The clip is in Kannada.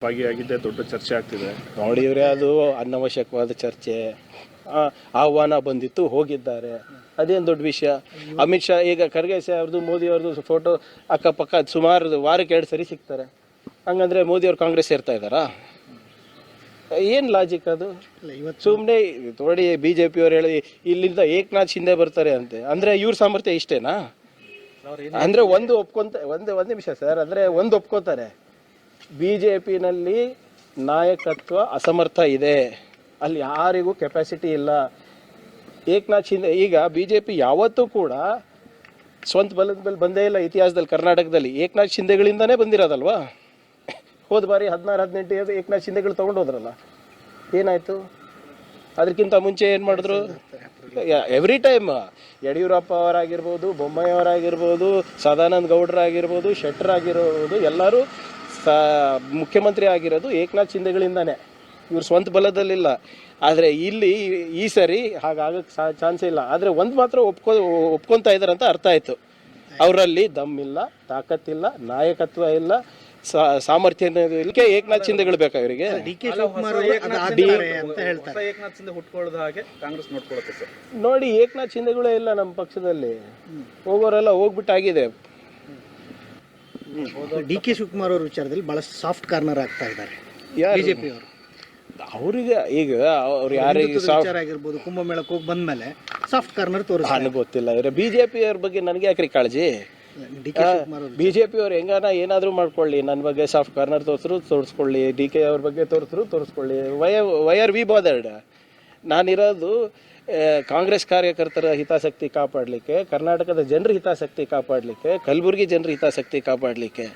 ಭಾಗಿಯಾಗಿದ್ದೆ ದೊಡ್ಡ ಚರ್ಚೆ ಆಗ್ತಿದೆ. ನೋಡಿದ್ರೆ ಅದು ಅನವಶ್ಯಕವಾದ ಚರ್ಚೆ. ಆಹ್ವಾನ ಬಂದಿತ್ತು, ಹೋಗಿದ್ದಾರೆ, ಅದೇನು ದೊಡ್ಡ ವಿಷಯ. ಅಮಿತ್ ಶಾ ಈಗ ಖರ್ಗೆ ಅವ್ರದ್ದು ಮೋದಿ ಅವ್ರದ್ದು ಫೋಟೋ ಅಕ್ಕಪಕ್ಕ ಸುಮಾರು ವಾರಕ್ಕೆ 2 ಸರಿ ಸಿಗ್ತಾರೆ. ಹಂಗಂದ್ರೆ ಮೋದಿ ಅವ್ರು ಕಾಂಗ್ರೆಸ್ ಸೇರ್ತಾ ಇದ್ದಾರಾ? ಏನು ಲಾಜಿಕ್ ಅದು? ಸುಮ್ಮನೆ ನೋಡಿ, BJP ಅವ್ರು ಹೇಳಿ ಇಲ್ಲಿಂದ ಏಕನಾಥ್ ಶಿಂದೆ ಬರ್ತಾರೆ ಅಂತೆ. ಅಂದ್ರೆ ಇವ್ರ ಸಾಮರ್ಥ್ಯ ಇಷ್ಟೇನಾ? ಅಂದ್ರೆ ಒಂದೇ ನಿಮಿಷ ಸರ್, ಅಂದ್ರೆ ಒಪ್ಕೋತಾರೆ, BJPನಲ್ಲಿ ನಾಯಕತ್ವ ಅಸಮರ್ಥ ಇದೆ, ಅಲ್ಲಿ ಯಾರಿಗೂ ಕೆಪಾಸಿಟಿ ಇಲ್ಲ. ಏಕನಾಥ್ ಶಿಂದೆ ಈಗ BJP ಯಾವತ್ತೂ ಕೂಡ ಸ್ವಂತ ಬಲದ ಮೇಲೆ ಬಂದೇ ಇಲ್ಲ ಇತಿಹಾಸದಲ್ಲಿ. ಕರ್ನಾಟಕದಲ್ಲಿ ಏಕನಾಥ್ ಶಿಂದೆಗಳಿಂದಾನೇ ಬಂದಿರೋದಲ್ವಾ? ಹೋದ ಬಾರಿ 16-18 ಏಕನಾಥ್ ಶಿಂದೆಗಳು ತೊಗೊಂಡೋದ್ರಲ್ಲ, ಏನಾಯ್ತು? ಅದಕ್ಕಿಂತ ಮುಂಚೆ ಏನು ಮಾಡಿದ್ರು? ಎವ್ರಿ ಟೈಮ್ ಯಡಿಯೂರಪ್ಪ ಅವರಾಗಿರ್ಬೋದು, ಬೊಮ್ಮಾಯಿ ಅವರಾಗಿರ್ಬೋದು, ಸದಾನಂದ ಗೌಡರಾಗಿರ್ಬೋದು, ಶೆಟ್ಟರ್ ಆಗಿರ್ಬೋದು, ಎಲ್ಲರೂ ಮುಖ್ಯಮಂತ್ರಿ ಆಗಿರೋದು ಏಕನಾಥ್ ಶಿಂದೆಗಳಿಂದಾನೆ, ಇವ್ರು ಸ್ವಂತ ಬಲದಲ್ಲಿಲ್ಲ. ಆದರೆ ಇಲ್ಲಿ ಈ ಸರಿ ಹಾಗಾಗಕ್ಕೆ ಚಾನ್ಸೇ ಇಲ್ಲ. ಆದರೆ ಒಂದು ಮಾತ್ರ ಒಪ್ಕೊತಾ ಇದ್ದಾರೆ ಅಂತ ಅರ್ಥ ಆಯಿತು, ಅವರಲ್ಲಿ ದಮ್ಮಿಲ್ಲ, ತಾಕತ್ತಿಲ್ಲ, ನಾಯಕತ್ವ ಇಲ್ಲ, ಸಾಮರ್ಥ್ಯ ಇಲ್ಲಕ್ಕೆ ಏಕನಾಥ್ ಶಿಂದೆಗಳು ಬೇಕಾ ಇವರಿಗೆ? ನೋಡಿ, ಏಕನಾಥ್ ಶಿಂದೆಗಳೇ ಇಲ್ಲ ನಮ್ಮ ಪಕ್ಷದಲ್ಲಿ, ಹೋಗೋರೆಲ್ಲ ಹೋಗ್ಬಿಟ್ಟಾಗಿದೆ. DK ಶಿವಕುಮಾರ್ ಅವ್ರ ವಿಚಾರದಲ್ಲಿ ಬಹಳಷ್ಟು ಸಾಫ್ಟ್ ಕಾರ್ನರ್ ಆಗ್ತಾ ಇದ್ದಾರೆ BJP ಅವರು. ಅವ್ರಿಗೆ ಈಗ ಅವ್ರು ಯಾರಿಗೆ ವಿಚಾರ ಆಗಿರ್ಬೋದು, ಕುಂಭಮೇಳಕ್ಕೆ ಹೋಗಿ ಬಂದ್ಮೇಲೆ ಸಾಫ್ಟ್ ಕಾರ್ನರ್ ನನಗೆ ಗೊತ್ತಿಲ್ಲ. ಇವ್ರೆ BJP ಅವ್ರ ಬಗ್ಗೆ ನನಗೆ ಯಾಕ್ರಿ ಕಾಳಜಿ? BJP ಅವ್ರು ಹೆಂಗಾನ ಏನಾದರೂ ಮಾಡ್ಕೊಳ್ಳಿ, ನನ್ನ ಬಗ್ಗೆ ಸಾಫ್ಟ್ ಕಾರ್ನರ್ ತೋರಿಸ್ಕೊಳ್ಳಿ, DK ಅವ್ರ ಬಗ್ಗೆ ತೋರಿಸ್ಕೊಳ್ಳಿ. Why are we bothered? ನಾನಿರೋದು ಕಾಂಗ್ರೆಸ್ ಕಾರ್ಯಕರ್ತರ ಹಿತಾಸಕ್ತಿ ಕಾಪಾಡಲಿಕ್ಕೆ, ಕರ್ನಾಟಕದ ಜನರ ಹಿತಾಸಕ್ತಿ ಕಾಪಾಡಲಿಕ್ಕೆ, ಕಲಬುರಗಿ ಜನರ ಹಿತಾಸಕ್ತಿ ಕಾಪಾಡಲಿಕ್ಕೆ.